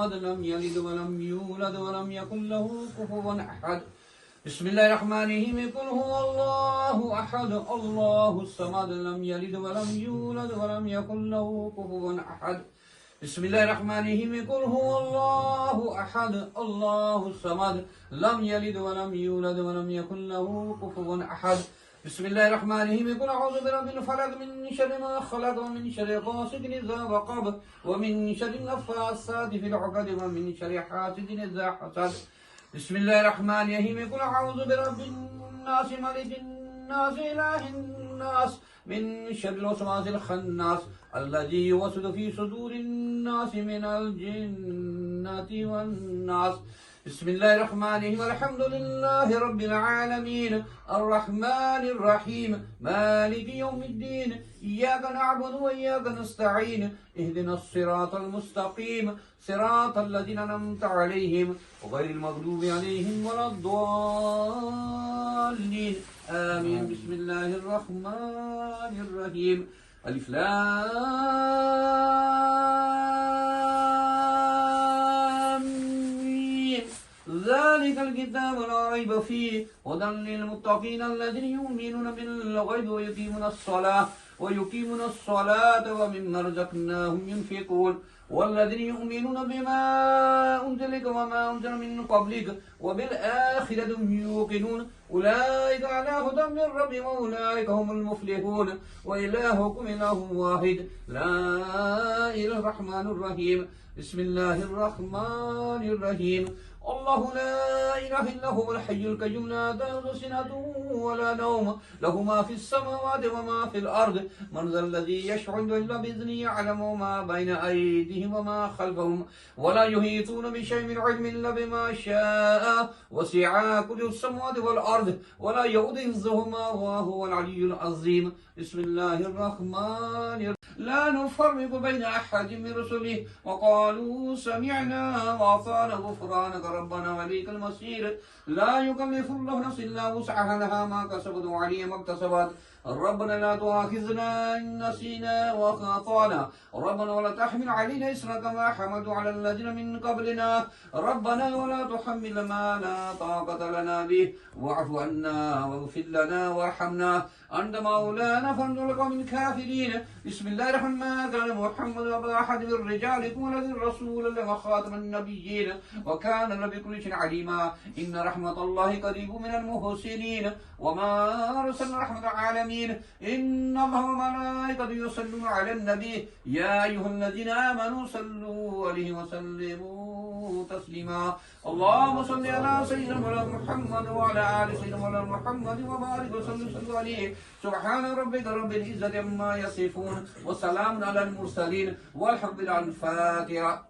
لم يلد ولم يولد ولم يكن له كفوا أحد. بسم الله الرحمن الرحيم. قل هو الله أحد الله الصمد لم يلد ولم يولد ولم يكن له كفوا أحد. بسم الله الرحمن الرحيم. قل هو الله أحد الله الصمد لم يلد ولم يولد ولم يكن له كفوا أحد. بسم الله الرحمن الرحيم. قل أعوذ برب الفلق من شر ما خلق ومن شر غاسق إذا وقب ومن شر النفاثات في العقد ومن شر حاسد إذا حسد. بسم الله الرحمن الرحيم. قل أعوذ برب الناس ملك الناس إله الناس من شر الوسواس الخناس الذي يوسوس في صدور الناس من الجنة والناس. بسم الله الرحمن الرحيم. الحمد لله رب العالمين الرحمن الرحيم مالك يوم الدين إياك نعبد وإياك نستعين اهدنا الصراط المستقيم صراط الذين أنعمت عليهم غير المغضوب عليهم ولا الضالين آمين. بسم الله الرحمن الرحيم. ألف لام ميم. ذلك الكتاب لا ريب فيه هدى للمتقين الذين يؤمنون بالغيب ويقيمون الصلاة ومما رزقناهم ينفقون والذين يؤمنون بما أنزل لك وما أنزل من قبلك وبالآخرة هم يوقنون أولئك على هدى من ربهم وأولئك هم المفلحون وإلهكم إله واحد لا إله الرحمن الرحيم. بسم الله الرحمن الرحيم. الله لا إله إلا هو الحي القيوم لا تأخذه سنة ولا نوم له ما في السماوات وما في الأرض من ذا الذي يشفع إلا بإذنه يعلم ما بين أيديهم وما خلفهم ولا يحيطون بشيء من علم إلا بما شاء وسع كل السماوات والأرض ولا يؤوده حفظهما وهو العلي العظيم. بسم الله الرحمن الرحيم. لا نفرق بين أحد من رسله وقالوا سمعنا وأطعنا غفرانك ربنا وإليك المصير. لا يكلف الله نفسا إلا وسعها لها ما كسبت وعليها ما اكتسبت. ربنا لا تؤاخذنا إن نسينا وأخطأنا ربنا ولا تحمل علينا إصرا كما حملته على الذين من قبلنا ربنا ولا تحمل ما لا طاقة لنا به واعف عنا واغفر لنا وارحمنا أنت مولانا فانصرنا القوم الكافرين. بسم الله الرحمن الرحيم. كان محمد أبا أحد من رجالكم ولكن الرسول لما خاتم النبيين وكان بكل شيء عليما. إن رحمة الله قريب من المحسنين وما أرسلنا رحمة العالمين. إن الله وملائكته يصلون على النبي يا أيها الذين آمنوا صلوا عليه وسلموا تسليما. اللهم صل على سيدنا محمد وعلى آل سيدنا محمد وبارك وسلم عليه. سبحان ربك رب العزة عما يصفون وسلام على المرسلين والحمد لله. الفاتحة.